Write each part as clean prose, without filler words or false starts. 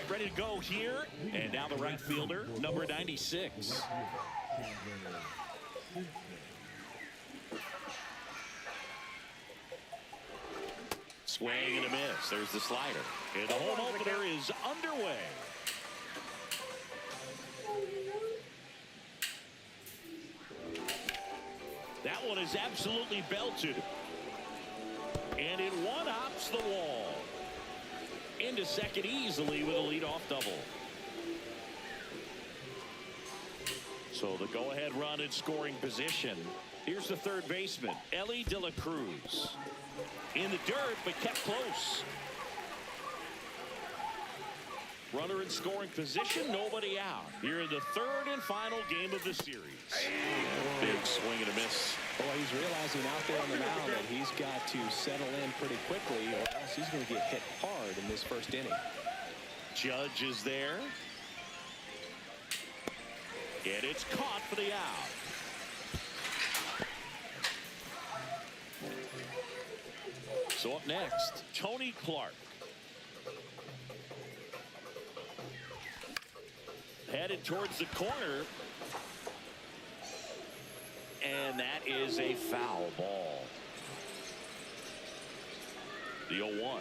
right, ready to go here. And now the right fielder, number 96. Swing and a miss. There's the slider. And the home opener is underway. That one is absolutely belted. And it one-hops the wall. Into second easily with a leadoff double. So the go-ahead run in scoring position. Here's the third baseman, Ellie De La Cruz. In the dirt, but kept close. Runner in scoring position, nobody out. Here in the third and final game of the series. Big swing and a miss. Boy, he's realizing out there on the mound that he's got to settle in pretty quickly, or else he's going to get hit hard in this first inning. Judge is there. And it's caught for the out. So up next, Tony Clark. Headed towards the corner. And that is a foul ball. The 0-1.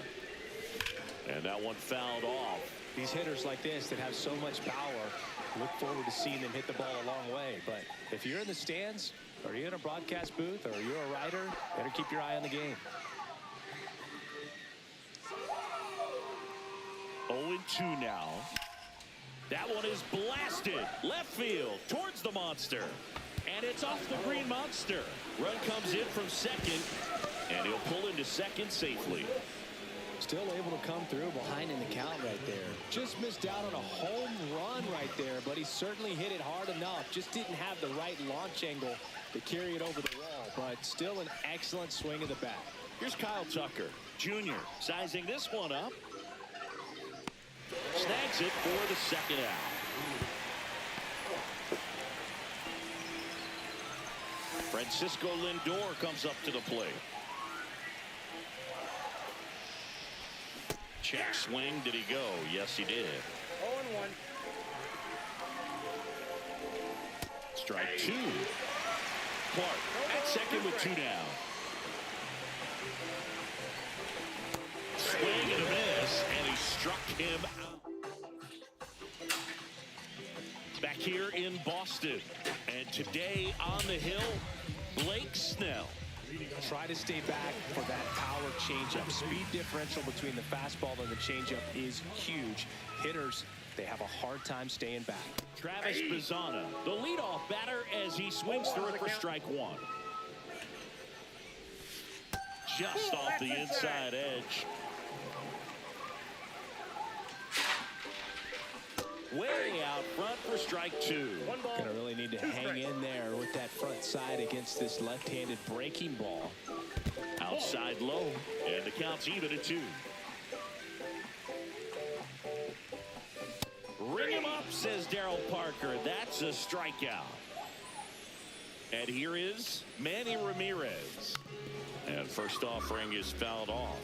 And that one fouled off. These hitters like this that have so much power, look forward to seeing them hit the ball a long way. But if you're in the stands, or you're in a broadcast booth, or you're a writer, better keep your eye on the game. 0-2 now. That one is blasted left field towards the monster. And it's off the green monster. Run comes in from second. And he'll pull into second safely. Still able to come through behind in the count right there. Just missed out on a home run right there, but he certainly hit it hard enough. Just didn't have the right launch angle to carry it over the wall, but still an excellent swing of the bat. Here's Kyle Tucker Jr. sizing this one up. Snags it for the second out. Francisco Lindor comes up to the plate. Check swing. Did he go? Yes, he did. 0-1. Strike two. Clark at second with two down. Swing and a miss, and he struck him out. Back here in Boston, and today on the hill, Blake Snell. Try to stay back for that power changeup. Speed differential between the fastball and the changeup is huge. Hitters, they have a hard time staying back. Travis Bazzana, the leadoff batter, as he swings through it for strike one. Just off the inside edge. Way out front for strike two. Gonna really need to hang in there with that front side against this left-handed breaking ball. Outside low, and the count's even at two. Ring him up, says Darryl Parker. That's a strikeout. And here is Manny Ramirez. And first offering is fouled off.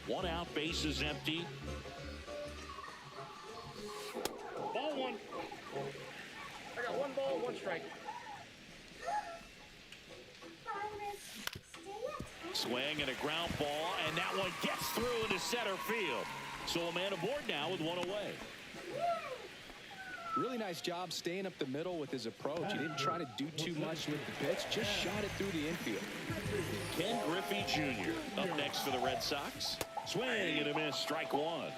One out, base is empty. Ball one. I got one ball, one strike. Swing and a ground ball, and that one gets through into center field. So a man aboard now with one away. Really nice job staying up the middle with his approach. He didn't try to do too much with the pitch, just shot it through the infield. Ken Griffey Jr. up next for the Red Sox. Swing and a miss, strike one.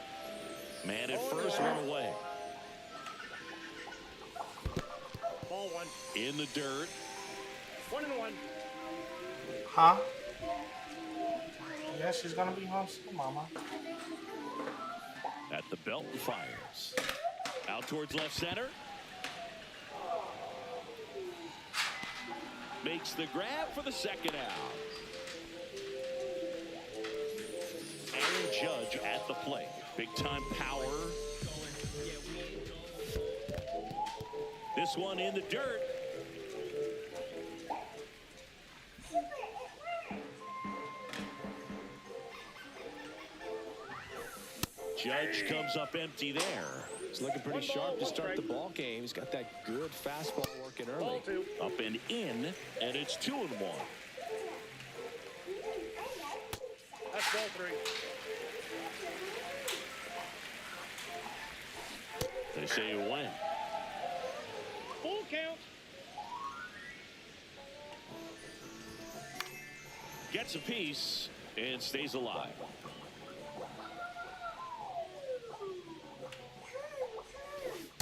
Man at first, one away. Ball one. In the dirt. 1-1. Huh? Yeah, she's gonna be home soon, Mama. At the belt and fires. Out towards left center. Makes the grab for the second out. Aaron Judge at the plate. Big time power. This one in the dirt. Judge comes up empty there. He's looking pretty sharp to start the ball game. He's got that good fastball working early. Ball 2. Up and in, and it's 2-1. That's ball 3. They say you win. Full count. Gets a piece and stays alive.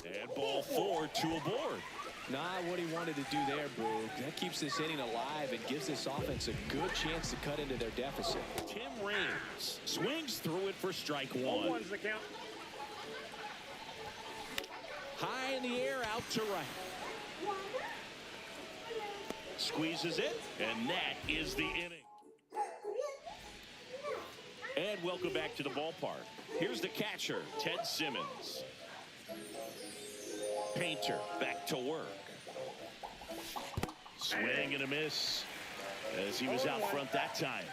And ball 4, 2 aboard. Not what he wanted to do there, Boog. That keeps this inning alive and gives this offense a good chance to cut into their deficit. Tim Raines swings through it for strike 1. 0-1's the count. High in the air, out to right. Squeezes it, and that is the inning. And welcome back to the ballpark. Here's the catcher, Ted Simmons. Painter back to work. Swing and a miss as he was out front that time.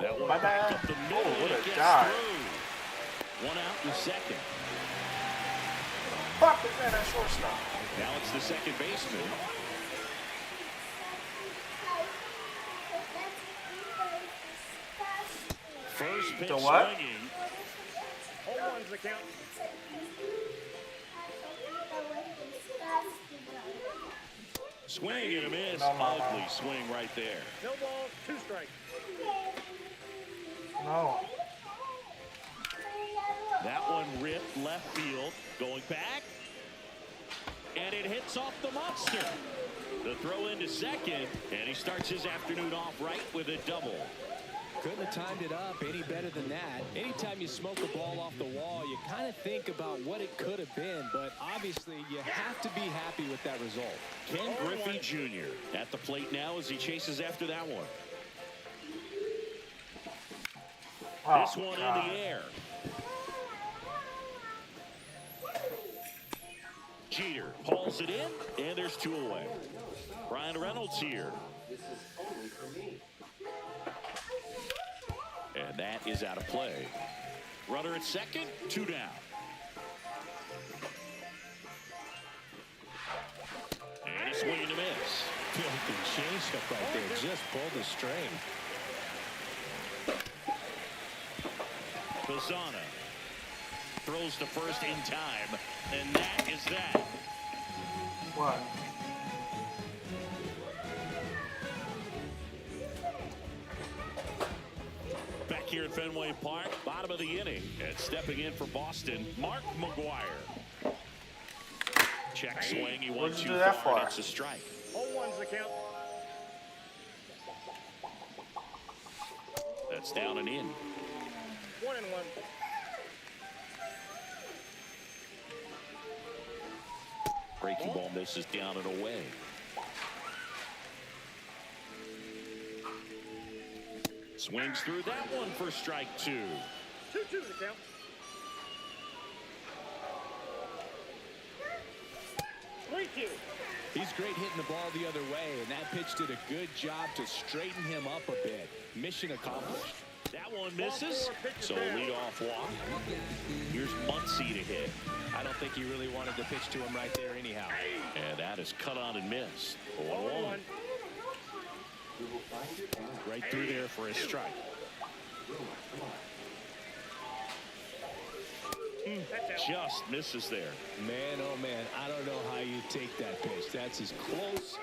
That one back up the middle. Oh, what and a it gets dive. through. One out in the second. Fuck it, man, that shortstop. Now it's the second baseman. First pitch The what? swinging. 0-1's the count. Swing and a miss. No, no, no. Ugly swing right there. No balls, 2 strikes. No. That one ripped left field. Going back. And it hits off the monster. The throw into second. And he starts his afternoon off right with a double. Couldn't have timed it up any better than that. Anytime you smoke a ball off the wall, you kind of think about what it could have been, but obviously you have to be happy with that result. Ken Griffey Jr. at the plate now as he chases after that one. Oh, This one God. in the air. Jeter hauls it in, and there's 2 away. Brian Reynolds here. And that is out of play. Runner at second, 2 down. And a swing and a miss. Filthy changeup right there. Just pulled the string. Bazzana throws to first in time, and that is that. What? Back here at Fenway Park, bottom of the inning, and stepping in for Boston, Mark McGuire. Check swing, he What went did you too do that far, for? and it's a strike. 0-1's the count. That's down and in. 1-1. Breaking ball misses down and away. Swings through that one for strike 2. 2-2 the count. Three two. He's great hitting the ball the other way, and that pitch did a good job to straighten him up a bit. Mission accomplished. That one misses, so leadoff walk. Here's Muncy to hit. I don't think he really wanted to pitch to him right there anyhow. And that is cut on and missed. 0-1. Right through there for a strike. Just misses there. Man, oh man, I don't know how you take that pitch. That's as close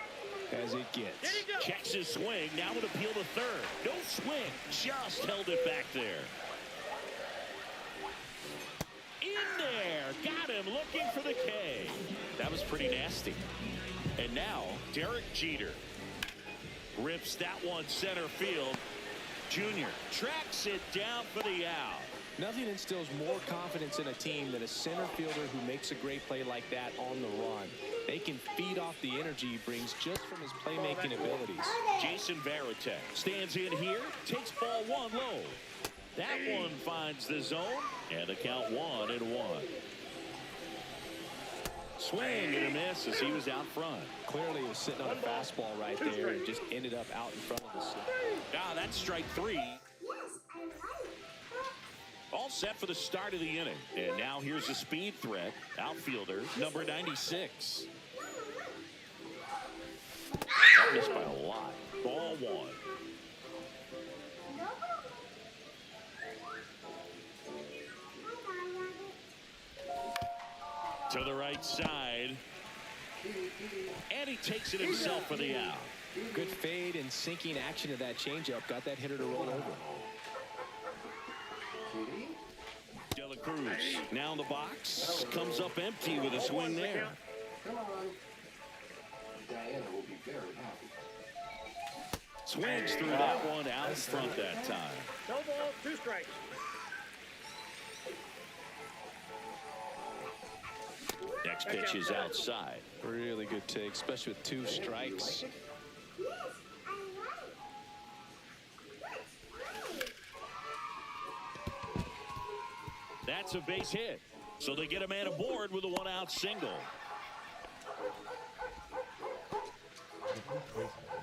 as it gets. Checks his swing, now would appeal to third. No swing, just held it back there. In there, got him looking for the K. That was pretty nasty. And now, Derek Jeter rips that one center field. Junior tracks it down for the out. Nothing instills more confidence in a team than a center fielder who makes a great play like that on the run. They can feed off the energy he brings just from his playmaking abilities. Jason Varitek stands in here, takes ball 1 low. That one finds the zone, and the count 1-1. Swing and a miss as he was out front. Clearly he was sitting on a fastball right there and just ended up out in front of the slip. Ah, that's strike 3. All set for the start of the inning. And now here's a speed threat. Outfielder, number 96. That missed by a lot. Ball 1. To the right side. And he takes it himself for the out. Good fade and sinking action of that changeup. Got that hitter to roll over. De La Cruz now in the box. Comes up empty with a swing there. Come on. Diana will be very happy. Swings through that one out in front that time. No ball, 2 strikes. Next pitch is outside. Really good take, especially with 2 strikes. That's a base hit. So they get a man aboard with a 1-out single.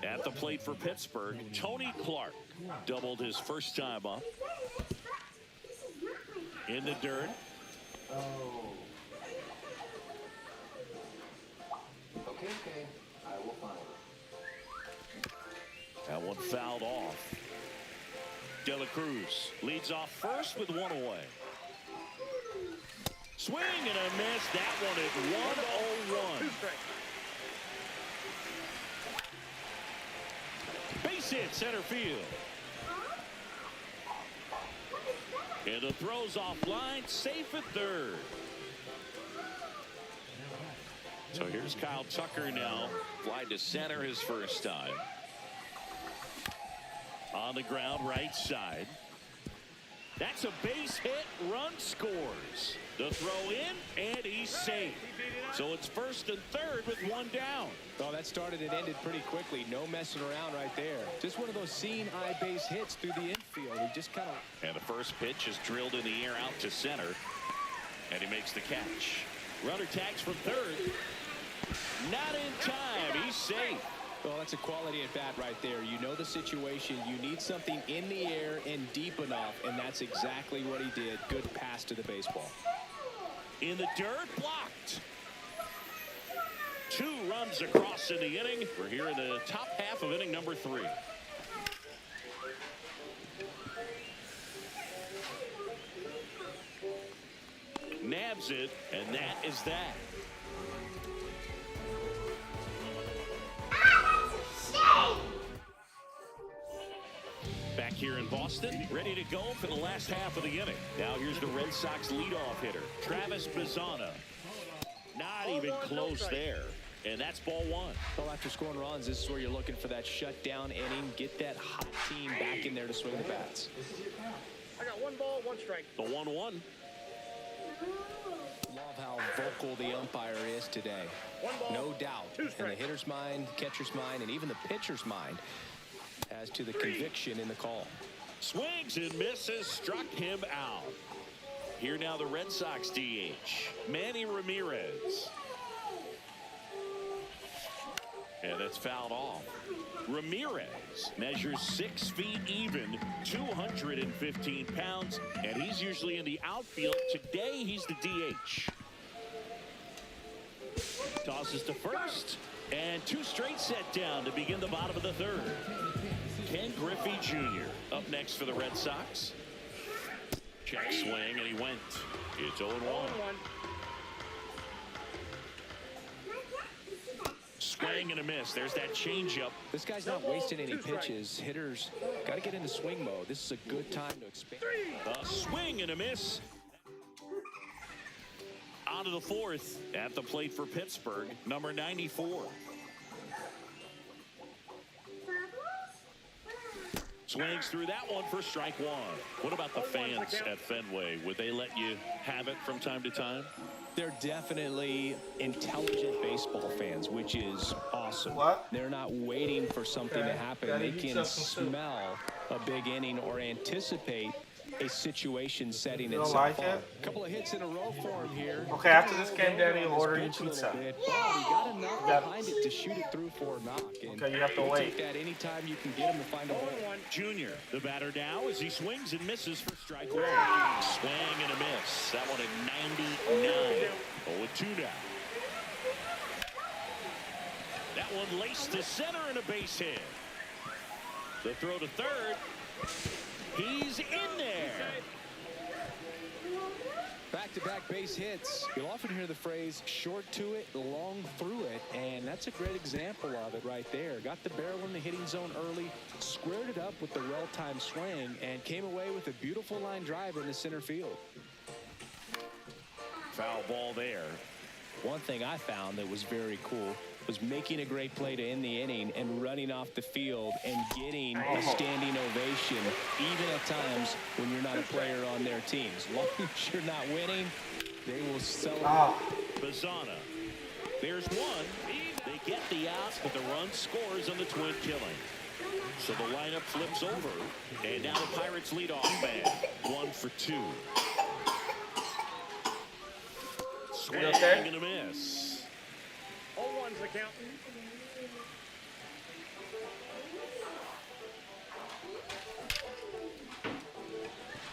At the plate for Pittsburgh, Tony Clark doubled his first time up. In the dirt. Okay. I will find it. That one fouled off. De La Cruz leads off first with 1 away. Swing and a miss. That one at 1-0-1. 2 strikes. Base hit center field. And the throw's offline, safe at third. So here's Kyle Tucker now. Fly to center his first time. On the ground, right side. That's a base hit. Run scores. The throw in, and he's safe. So it's first and third with 1 down. Well, that started and ended pretty quickly. No messing around right there. Just one of those seeing eye base hits through the infield. He just kind of... And the first pitch is drilled in the air out to center. And he makes the catch. Runner tags from third. Not in time. He's safe. Well, that's a quality at bat right there. You know the situation. You need something in the air and deep enough, and that's exactly what he did. Good pass to the baseball. In the dirt, blocked. 2 runs across in the inning. We're here in the top half of inning number 3. Nabs it, and that is that. Back here in Boston, ready to go for the last half of the inning. Now here's the Red Sox leadoff hitter, Travis Bazzana. Not even close there. And that's ball 1. Well, after scoring runs, this is where you're looking for that shutdown inning. Get that hot team back in there to swing the bats. I got 1 ball, 1 strike. The 1-1. Love how vocal the umpire is today. 1 ball, No doubt. 2 In the strikes. hitter's mind, catcher's mind, and even the pitcher's mind as to the conviction in the call. Swings and misses, struck him out. Here now the Red Sox DH, Manny Ramirez. And that's fouled off. Ramirez measures 6 feet even, 215 pounds, and he's usually in the outfield. Today he's the DH. Tosses to first, and 2 straight set down to begin the bottom of the 3rd. Ken Griffey Jr. up next for the Red Sox. Check swing, and he went. It's 0-1. 1-1. Swing and a miss. There's that changeup. This guy's not wasting any pitches. Hitters got to get into swing mode. This is a good time to expand. A swing and a miss. On to the 4th. At the plate for Pittsburgh, number 94. Swings through that one for strike 1. What about the fans at Fenway? Would they let you have it from time to time? They're definitely intelligent baseball fans, which is awesome. What? They're not waiting for something to happen. Gotta They eat can yourself some soup. smell a big inning or anticipate a situation setting You don't itself like up. it? A couple of hits in a row for him here. Okay, after this game, Daddy, I'll order you Bench a little pizza. bit, but he got enough behind it to shoot it through for a knock. And Okay, you have to he'll wait. take that anytime you can get him to find a hole. Junior, the batter now as he swings and misses for strike one. Swing and a miss. That one at 99. 0-2 now. That one laced to center and a base hit. The throw to third. He's in there. Back-to-back base hits. You'll often hear the phrase short to it, long through it, and that's a great example of it right there. Got the barrel in the hitting zone early, squared it up with the well-timed swing, and came away with a beautiful line drive in the center field. Foul ball there. One thing I found that was very cool was making a great play to end the inning and running off the field and getting a standing ovation, even at times when you're not a player on their team. As long as you're not winning, they will celebrate. Bazana. There's one. They get the out, but the run scores on the twin killing. So the lineup flips over, and now the Pirates lead off man. 1 for 2. Swing and a miss. 0-1's the count.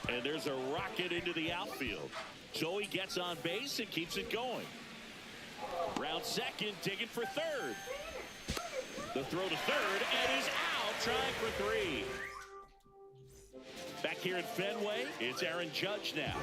And there's a rocket into the outfield. Joey gets on base and keeps it going. Round second, digging for third. The throw to third, and is out, trying for 3. Back here at Fenway, it's Aaron Judge now.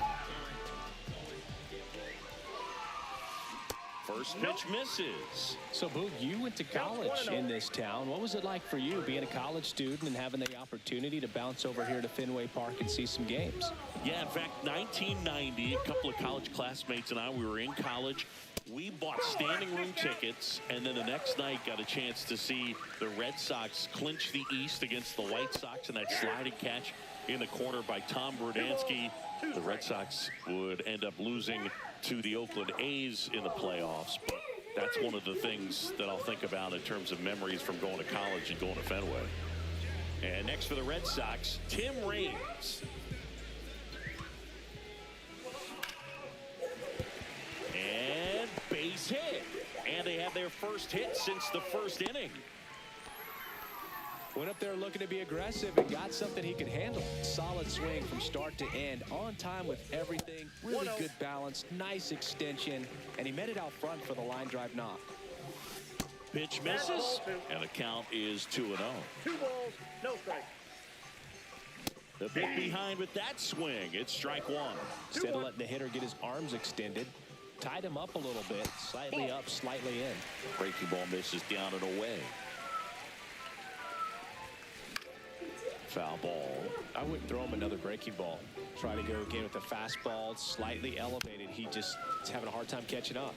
First pitch misses. So, Boog, you went to college in this town. What was it like for you being a college student and having the opportunity to bounce over here to Fenway Park and see some games? Yeah, in fact, 1990, a couple of college classmates and I, we were in college. We bought standing room tickets, and then the next night got a chance to see the Red Sox clinch the East against the White Sox in that sliding catch in the corner by Tom Brudansky. The Red Sox would end up losing to the Oakland A's in the playoffs, but that's one of the things that I'll think about in terms of memories from going to college and going to Fenway. And next for the Red Sox, Tim Raines. And base hit. And they have their first hit since the first inning. Went up there looking to be aggressive and got something he could handle. Solid swing from start to end. On time with everything. Really good balance. Nice extension. And he met it out front for the line drive knock. Pitch misses. And the count is 2-0. 2 balls, no strike. The big behind with that swing. It's strike 1. Instead of letting the hitter get his arms extended, tied him up a little bit. Slightly up, slightly in. Breaking ball misses down and away. Foul ball. I wouldn't throw him another breaking ball. Try to go again with the fastball, slightly elevated. He just is having a hard time catching up.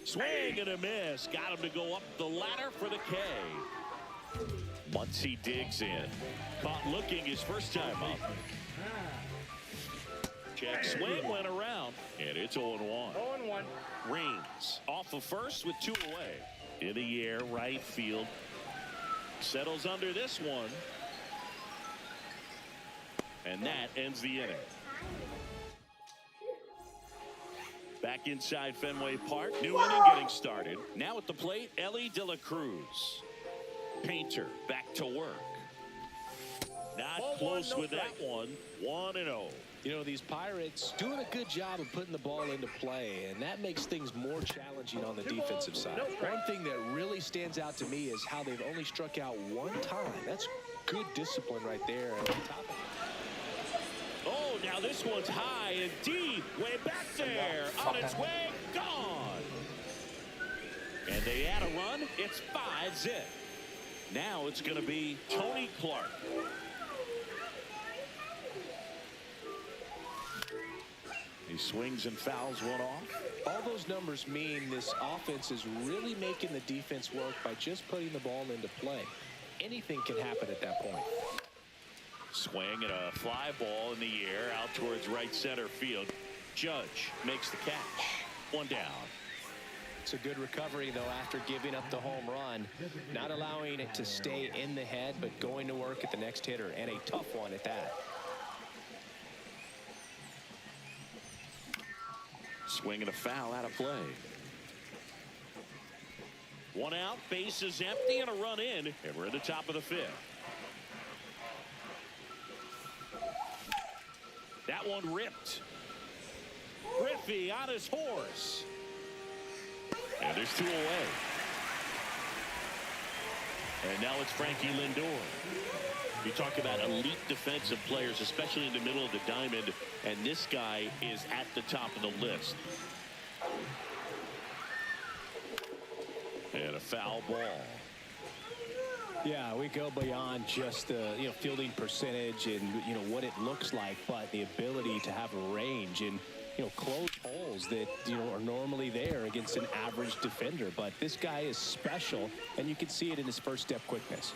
Swing and a miss. Got him to go up the ladder for the K. Muncy digs in. Caught looking his first time up. Check swing went around, and it's 0-1. 0-1. Raines off of first with 2 away. In the air, right field. Settles under this one. And that ends the inning. Back inside Fenway Park. New inning getting started. Now at the plate, Ellie De La Cruz. Painter back to work. Not close with that one. 1-0. You know, these Pirates doing a good job of putting the ball into play, and that makes things more challenging on the defensive side. One thing that really stands out to me is how they've only struck out 1 time. That's good discipline right there. On top of it. Oh, now this one's high and deep. Way back there. On its way. Gone. And they add a run. It's 5-zip. Now it's going to be Tony Clark. He swings and fouls one off. All those numbers mean this offense is really making the defense work by just putting the ball into play. Anything can happen at that point. Swing and a fly ball in the air out towards right center field. Judge makes the catch. 1 down. It's a good recovery, though, after giving up the home run. Not allowing it to stay in the head, but going to work at the next hitter, and a tough one at that. Swing and a foul out of play. One out, base is empty, and a run in, and we're at the top of the 5th. That one ripped. Griffey on his horse. And there's 2 away. And now it's Frankie Lindor. You talk about elite defensive players, especially in the middle of the diamond, and this guy is at the top of the list. And a foul ball. Yeah, we go beyond just the fielding percentage and what it looks like, but the ability to have a range and close holes that are normally there against an average defender. But this guy is special, and you can see it in his first step quickness.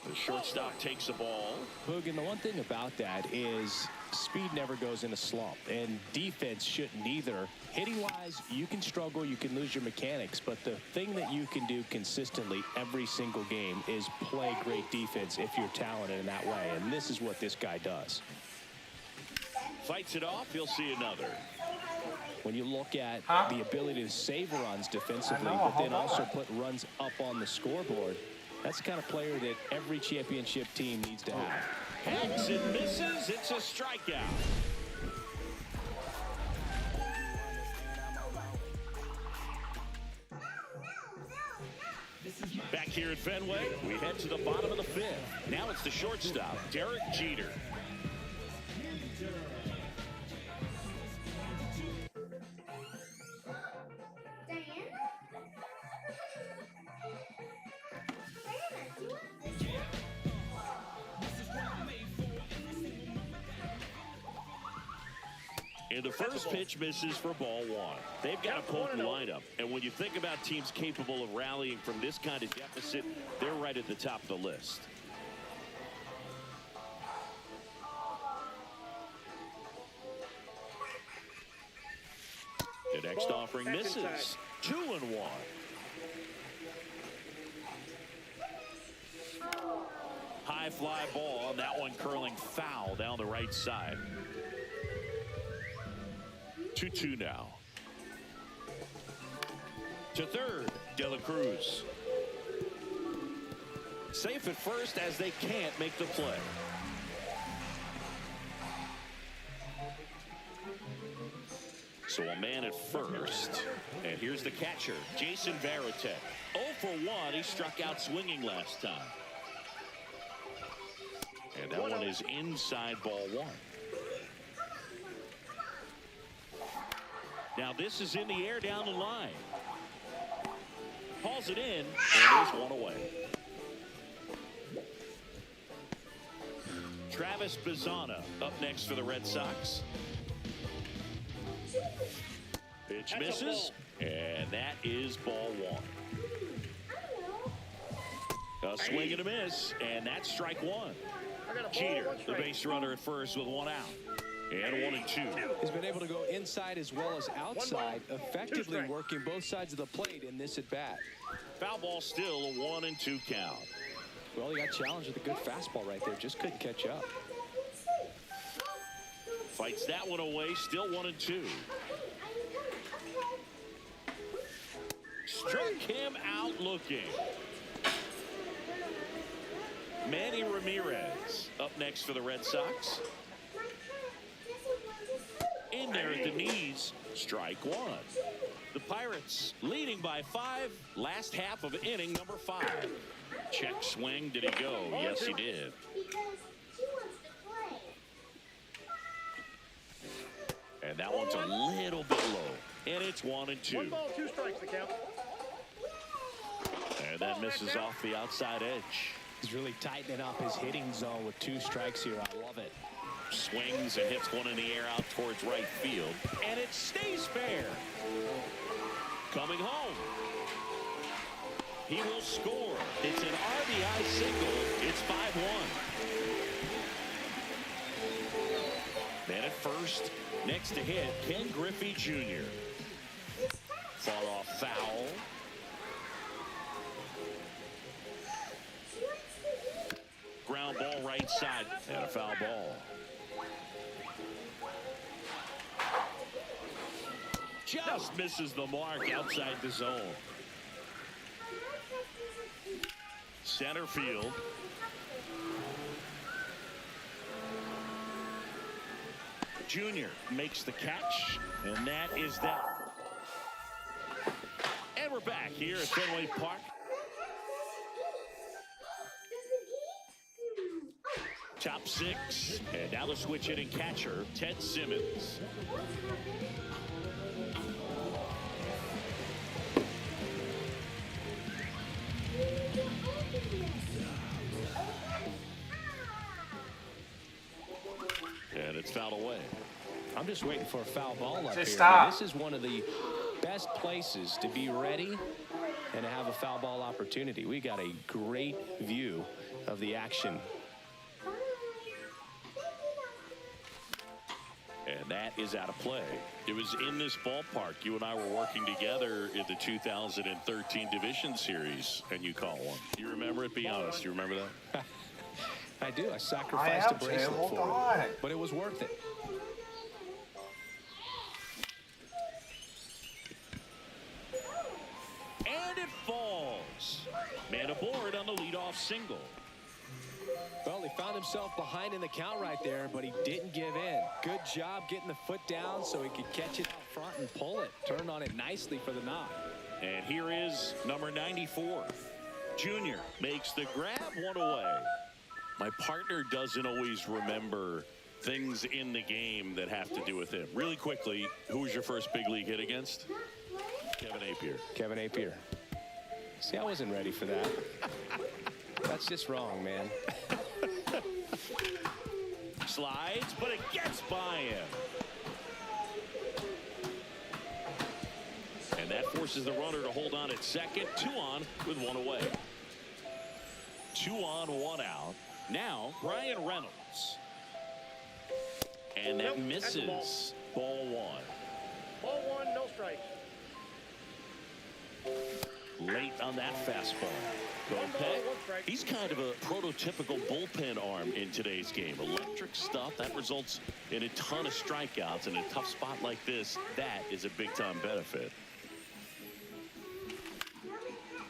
The shortstop takes the ball. Hoog, and the one thing about that is speed never goes in a slump, and defense shouldn't either. Hitting wise, you can struggle, you can lose your mechanics, but the thing that you can do consistently every single game is play great defense if you're talented in that way, and this is what this guy does. Fights it off, he'll see another. When you look at the ability to save runs defensively, but then also put runs up on the scoreboard, that's the kind of player that every championship team needs to have. Hangs and misses. It's a strikeout. Back here at Fenway, we head to the bottom of the 5th. Now it's the shortstop, Derek Jeter. And the first pitch misses for ball 1. They've got a potent lineup. And when you think about teams capable of rallying from this kind of deficit, they're right at the top of the list. The next offering misses. 2-1. High fly ball, and that one curling foul down the right side. 2-2 now. To third, De La Cruz. Safe at first as they can't make the play. So a man at first. And here's the catcher, Jason Varitek. 0 for 1. He struck out swinging last time. And that one is inside ball 1. Now this is in the air down the line. Hauls it in, and there's one away. Travis Bazzana up next for the Red Sox. Pitch misses, and that is ball 1. A swing and a miss, and that's strike 1. Jeter, the base runner at first with 1 out. And 1-2. He's been able to go inside as well as outside, effectively working both sides of the plate in this at bat. Foul ball, still a 1-2 count. Well, he got challenged with a good fastball right there, just couldn't catch up. Fights that one away, still 1-2. Struck him out looking. Manny Ramirez up next for the Red Sox. In there at the knees, strike 1. The Pirates leading by 5, last half of inning number 5. Check swing, did he go? Yes, he did. And that one's a little bit low. And it's 1-2. 1 ball, 2 strikes to count. And that misses off the outside edge. He's really tightening up his hitting zone with 2 strikes here. I love it. Swings and hits one in the air out towards right field. And it stays fair. Coming home. He will score. It's an RBI single. It's 5-1. Man at first. Next to hit, Ken Griffey Jr. Far off foul. Ground ball right side and a foul ball. Just misses the mark outside the zone. Center field. Junior makes the catch, and that is that. And we're back here at Fenway Park. Top six, and now the switch hitting catcher, Ted Simmons. And it's fouled away. I'm just waiting for a foul ball up here. Stop. This is one of the best places to be ready and to have a foul ball opportunity. We got a great view of the action. And that is out of play. It was in this ballpark. You and I were working together in the 2013 Division Series, and you caught one. You remember it? Be honest. You remember that? I do. I sacrificed a bracelet Hold for on. it, but it was worth it. And it falls. Man aboard on the leadoff single. Well, he found himself behind in the count right there, but he didn't give in. Good job getting the foot down so he could catch it out front and pull it. Turned on it nicely for the knock. And here is number 94. Junior makes the grab, one away. My partner doesn't always remember things in the game that have to do with him. Really quickly, who was your first big league hit against? Kevin Appier. Kevin Appier. See, I wasn't ready for that. That's just wrong, man. Slides, but it gets by him. And that forces the runner to hold on at second. 2 on with 1 away. 2 on, 1 out. Now, Brian Reynolds. And that misses. Ball 1. Ball 1, no strike. Late on that fastball. Okay. He's kind of a prototypical bullpen arm in today's game. Electric stuff that results in a ton of strikeouts. In a tough spot like this, that is a big-time benefit.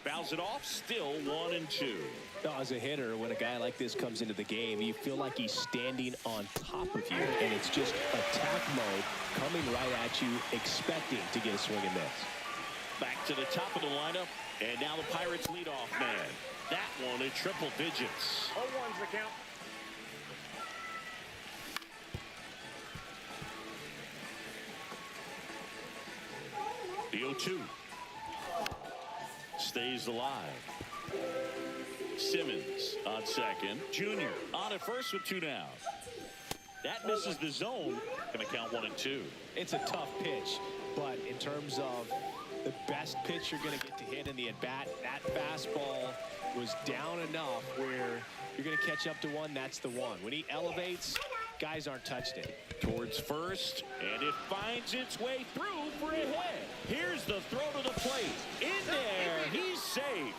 Fouls it off, still 1 and 2. Now, as a hitter, when a guy like this comes into the game, you feel like he's standing on top of you, and it's just attack mode coming right at you, expecting to get a swing and miss. Back to the top of the lineup, and now the Pirates leadoff man. That one in triple digits. 0-1's the count. The 0-2. Stays alive. Simmons on second. Junior on at first with 2 down. That misses the zone. Going to count 1 and 2. It's a tough pitch, but in terms of the best pitch you're going to get to hit in the at-bat, that fastball was down enough where you're going to catch up to 1. That's the 1. When he elevates, guys aren't touched it. Towards first, and it finds its way through for a hit. Here's the throw to the plate. In there, he's safe.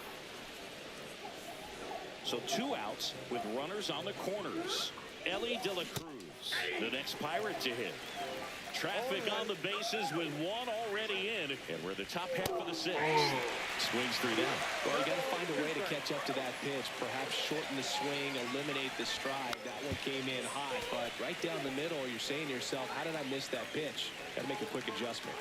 So 2 outs with runners on the corners. Ellie De La Cruz, the next Pirate to hit. Traffic on the bases with 1 already in, and we're the top half of the 6th. Swings 3 down. Well, you got to find a way to catch up to that pitch. Perhaps shorten the swing, eliminate the stride. That one came in hot, but right down the middle, you're saying to yourself, how did I miss that pitch? Got to make a quick adjustment.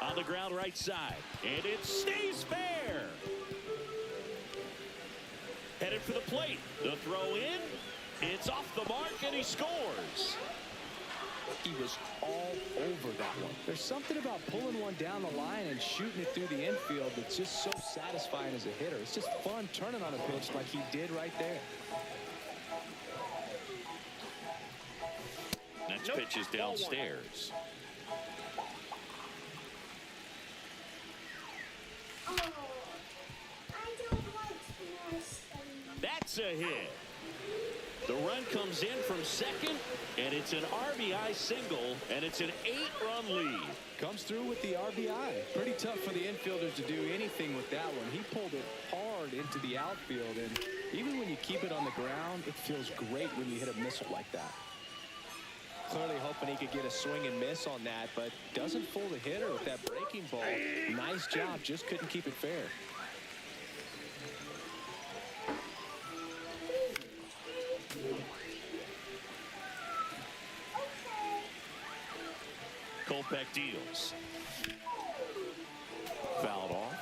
On the ground right side, and it stays fair. Headed for the plate. The throw in. It's off the mark, and he scores. He was all over that one. There's something about pulling one down the line and shooting it through the infield that's just so satisfying as a hitter. It's just fun turning on a pitch like he did right there. Next pitch is downstairs. That's a hit. The run comes in from second, and it's an RBI single, and it's an 8-run lead. Comes through with the RBI. Pretty tough for the infielders to do anything with that one. He pulled it hard into the outfield, and even when you keep it on the ground, it feels great when you hit a missile like that. Clearly hoping he could get a swing and miss on that, but doesn't fool the hitter with that breaking ball. Nice job, just couldn't keep it fair. Kopech deals. Fouled off,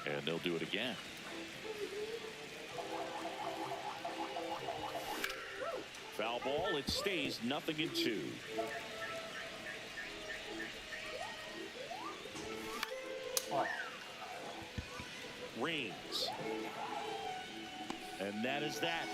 and they'll do it again. Foul ball, it stays 0-2. Rings. And that is that.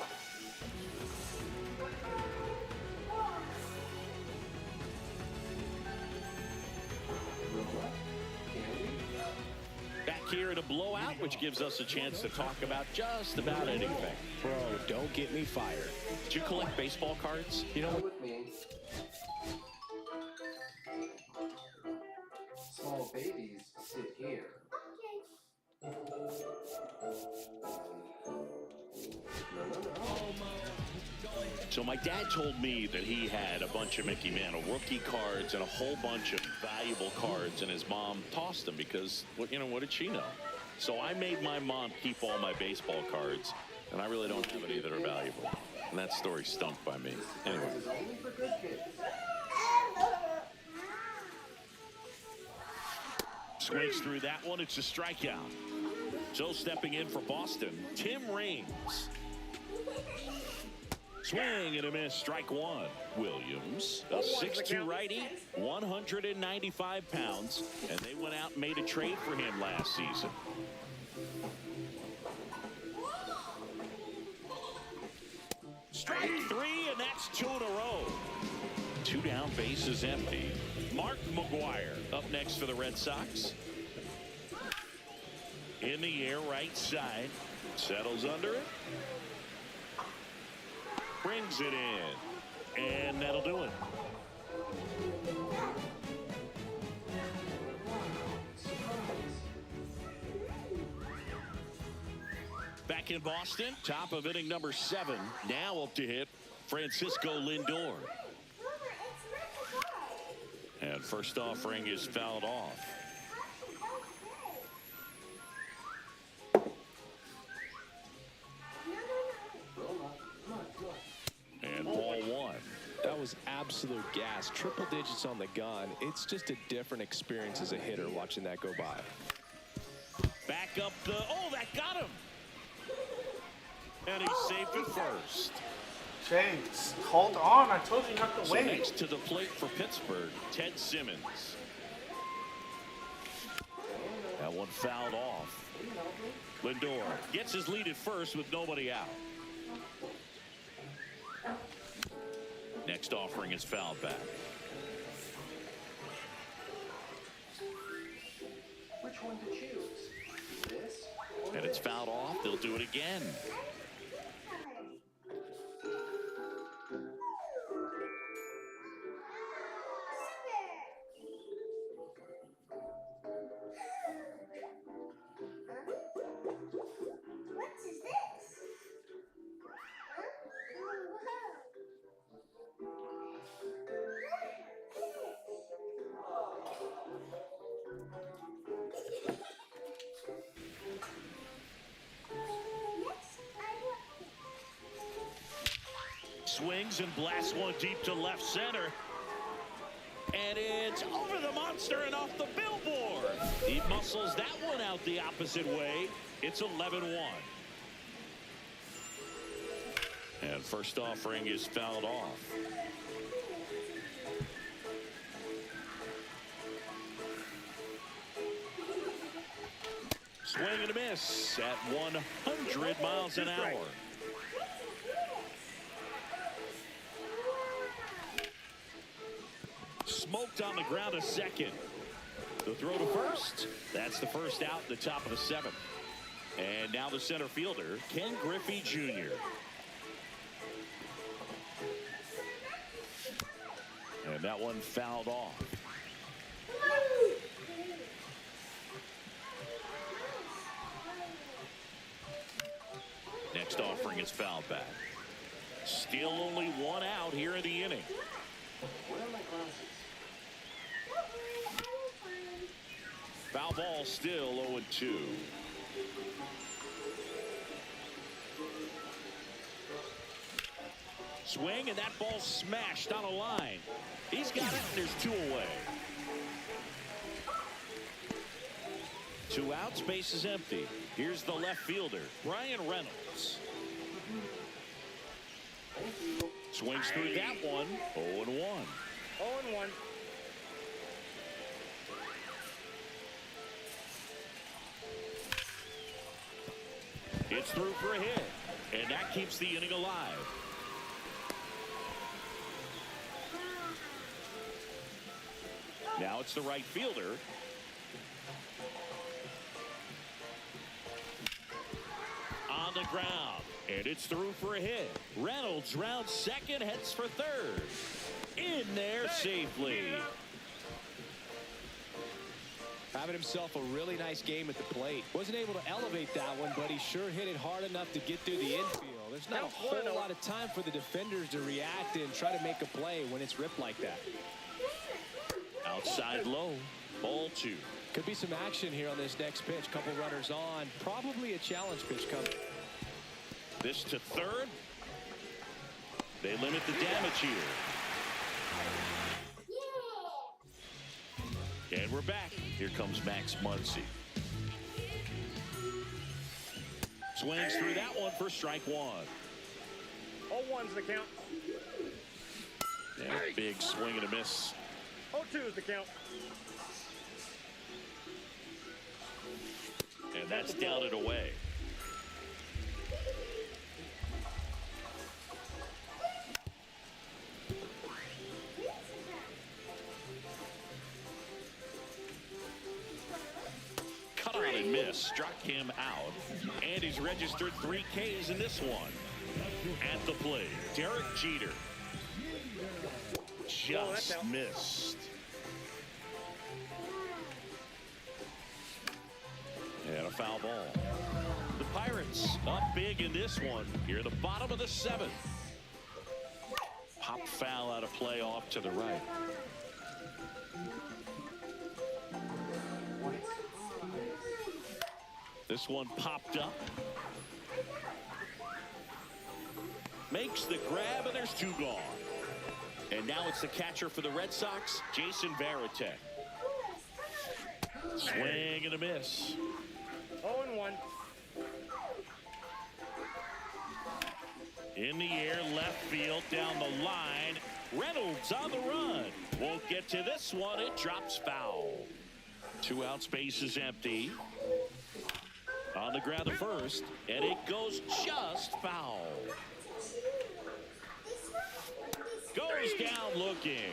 Back here at a blowout, which gives us a chance to talk about just about anything. Bro, don't get me fired. Did you collect baseball cards? You know what? With me. Small babies sit here. No, no, no. So my dad told me that he had a bunch of Mickey Mantle rookie cards and a whole bunch of valuable cards, and his mom tossed them because, what did she know? So I made my mom keep all my baseball cards, and I really don't have any that are valuable. And that story stunk by me. Anyway. This is only for good kids. Swings through that one. It's a strikeout. So stepping in for Boston, Tim Raines. Swing and a miss, strike one. Williams, a 6'2" righty, 195 pounds, and they went out and made a trade for him last season. Strike three, and that's 2 in a row. 2 down, bases empty. Mark McGuire up next for the Red Sox. In the air, right side. Settles under it. Brings it in. And that'll do it. Back in Boston, top of inning number 7. Now up to hit Francisco Lindor. And first offering is fouled off. And ball 1. That was absolute gas. Triple digits on the gun. It's just a different experience as a hitter watching that go by. Back up the, that got him. And he's safe at first. James, hold on. I told you not to So wait. next to the plate for Pittsburgh, Ted Simmons. That one fouled off. Lindor gets his lead at first with nobody out. Next offering is fouled back. Which one to choose? This or And it's this? fouled off. They'll do it again. Swings and blasts one deep to left center. And it's over the monster and off the billboard. He muscles that one out the opposite way. It's 11-1. And first offering is fouled off. Swing and a miss at 100 miles an hour. Smoked on the ground a second. The throw to first. That's the first out in the top of the 7th. And And now the center fielder, Ken Griffey Jr. And that one fouled off. Next offering is fouled back. Still only one out here in the inning. Where are my glasses? Foul ball still 0-2. Swing, and that ball smashed on a line. He's got it, and there's 2 away. 2 outs, base is empty. Here's the left fielder, Brian Reynolds. Swings through that one, 0-1. 0-1. It's through for a hit, and that keeps the inning alive. Now it's the right fielder. On the ground, and it's through for a hit. Reynolds rounds second, heads for third. In there safely. Having himself a really nice game at the plate. Wasn't able to elevate that one, but he sure hit it hard enough to get through the infield. There's not a whole lot of time for the defenders to react and try to make a play when it's ripped like that. Outside low, ball 2. Could be some action here on this next pitch. Couple runners on. Probably a challenge pitch coming. This to third. They limit the damage here. And we're back. Here comes Max Muncy. Swings through that one for strike 1. 0-1's the count. And a big swing and a miss. 0-2's the count. And that's down and away. Cut on and miss. Struck him out. And he's registered 3 Ks in this one. At the plate, Derek Jeter. Just missed. And a foul ball. The Pirates up big in this one. Here at the bottom of the 7th. Pop foul out of play off to the right. This one popped up. Makes the grab, and there's 2 gone. And now it's the catcher for the Red Sox, Jason Varitek. Swing and a miss. 0-1. In the air, left field, down the line. Reynolds on the run. Won't get to this one. It drops foul. 2 outs, base is empty. On the ground, the first, and it goes just foul. Goes down looking.